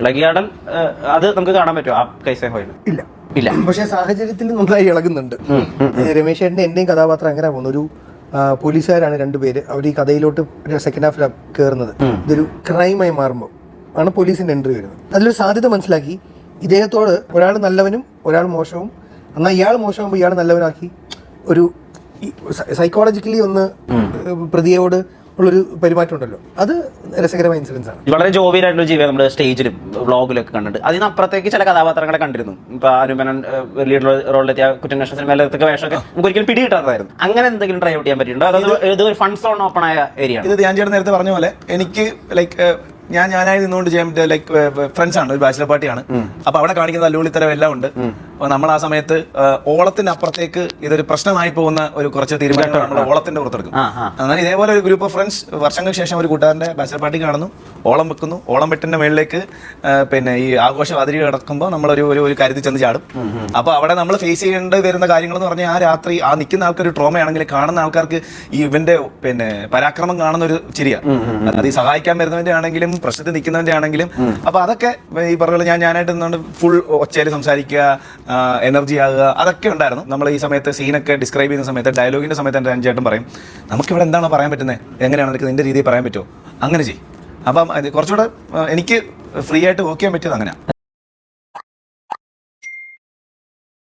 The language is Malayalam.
ഇളകിയാടൽ അത് നമുക്ക് കാണാൻ പറ്റുമോ ആ കൈസേ ഹോയിൽ? ഇല്ല ഇല്ല. പക്ഷെ സാഹചര്യത്തിൽ നന്നായി ഇളകുന്നുണ്ട്. രമേശ് ചേട്ടൻ്റെ എന്റെയും കഥാപാത്രം അങ്ങനെ പോകുന്നു. ഒരു പോലീസുകാരാണ് രണ്ടുപേര്. അവർ ഈ കഥയിലോട്ട് സെക്കൻഡ് ഹാഫിലാണ് കയറുന്നത്. ഇതൊരു ക്രൈമായി മാറുമ്പോൾ ആണ് പോലീസിന്റെ എൻട്രി വരുന്നത്. അതിലൊരു സാധ്യത മനസ്സിലാക്കി ഇദ്ദേഹത്തോട് ഒരാൾ നല്ലവനും ഒരാൾ മോശവും, എന്നാൽ ഇയാൾ മോശമാകുമ്പോൾ ഇയാൾ നല്ലവനാക്കി ഒരു സൈക്കോളജിക്കലി ഒന്ന് പ്രതിയോട് ഉള്ളൊരു പെരുമാറ്റം ഉണ്ടല്ലോ, അത് രസകരമായ ഇൻസിഡൻസ് ആണ്. വളരെ ജോവിയലായിട്ടുള്ള ജീവിതം നമ്മൾ സ്റ്റേജിലും വ്ളോഗിലൊക്കെ കണ്ടിട്ട് അതിനപ്പുറത്തേക്ക് ചില കഥാപാത്രങ്ങളെ കണ്ടിരുന്നു. ഇപ്പൊ അനുമനൻ ലീഡർ റോളിലെത്തിയ കുറ്റന്വേഷണ സിനിമയിലൊക്കെ വേഷമൊക്കെ നമുക്ക് ഒരിക്കലും പിടികിട്ടാത്തതായിരുന്നു. അങ്ങനെ എന്തെങ്കിലും ട്രൈ ഔട്ട് ചെയ്യാൻ പറ്റിയിട്ടുണ്ടോ? അതോ ഇത് ഒരു ഫൺ സോൺ ഓപ്പൺ ആയ ഏരിയ? ഇത് ധ്യാൻ ചേട്ടൻ നേരത്തെ പറഞ്ഞ പോലെ എനിക്ക് ലൈക്ക് ഞാനായി നിന്നുകൊണ്ട് ചെയ്യാൻ പറ്റിയ ലൈക്ക് ഫ്രണ്ട്സ് ആണ്, ഒരു ബാച്ചിലർ പാർട്ടിയാണ്. അപ്പൊ അവിടെ കാണിക്കുന്ന അല്ലുവിളിത്തരം എല്ലാം ഉണ്ട്. അപ്പൊ നമ്മൾ ആ സമയത്ത് ഓളത്തിനപ്പുറത്തേക്ക് ഇതൊരു പ്രശ്നമായി പോകുന്ന ഒരു കുറച്ച് തീരുമാനങ്ങൾ നമ്മൾ ഓളത്തിന്റെ പുറത്തെടുക്കും. എന്നാൽ ഇതേപോലെ ഒരു ഗ്രൂപ്പ് ഓഫ് ഫ്രണ്ട്സ് വർഷങ്ങൾക്ക് ശേഷം ഒരു കൂട്ടുകാരന്റെ ബാച്ചിലർ പാർട്ടി കാണുന്നു, ഓളം വെക്കുന്നു. ഓളം വെട്ടിന്റെ മേളിലേക്ക് പിന്നെ ഈ ആഘോഷം അതിരി കിടക്കുമ്പോൾ നമ്മൾ ഒരു കാര്യത്തിൽ ചെന്ന് ചാടും. അപ്പൊ അവിടെ നമ്മൾ ഫേസ് ചെയ്യേണ്ടി വരുന്ന കാര്യങ്ങൾ എന്ന് പറഞ്ഞാൽ ആ രാത്രി ആ നിൽക്കുന്ന ആൾക്കൊരു ട്രോമയാണെങ്കിൽ കാണുന്ന ആൾക്കാർക്ക് ഈ ഇവന്റെ പിന്നെ പരാക്രമം കാണുന്ന ഒരു ചിരിയാണ്. അത് ഈ സഹായിക്കാൻ വരുന്നവന്റെ ആണെങ്കിലും പ്രശ്നത്തിൽ നിൽക്കുന്നവന്റെ ആണെങ്കിലും. അപ്പൊ അതൊക്കെ ഈ പറഞ്ഞ ഞാനായിട്ട് നിന്നുകൊണ്ട് ഫുൾ ഒച്ചയിൽ സംസാരിക്കുക, എനർജി ആകുക, അതൊക്കെ ഉണ്ടായിരുന്നു. നമ്മൾ ഈ സമയത്ത് സീനൊക്കെ ഡിസ്ക്രൈബ് ചെയ്യുന്ന സമയത്ത് ഡയലോഗിന്റെ സമയത്ത് എൻ്റെ ചേട്ടൻ പറയും, നമുക്കിവിടെ എന്താണ് പറയാൻ പറ്റുന്നത്, എങ്ങനെയാണ് നിനക്ക് നിന്റെ രീതിയിൽ പറയാൻ പറ്റുമോ, അങ്ങനെ ചെയ്യും. അപ്പം കുറച്ചുകൂടെ എനിക്ക് ഫ്രീ ആയിട്ട് വർക്ക് ചെയ്യാൻ പറ്റിയത് അങ്ങനെയാണ്.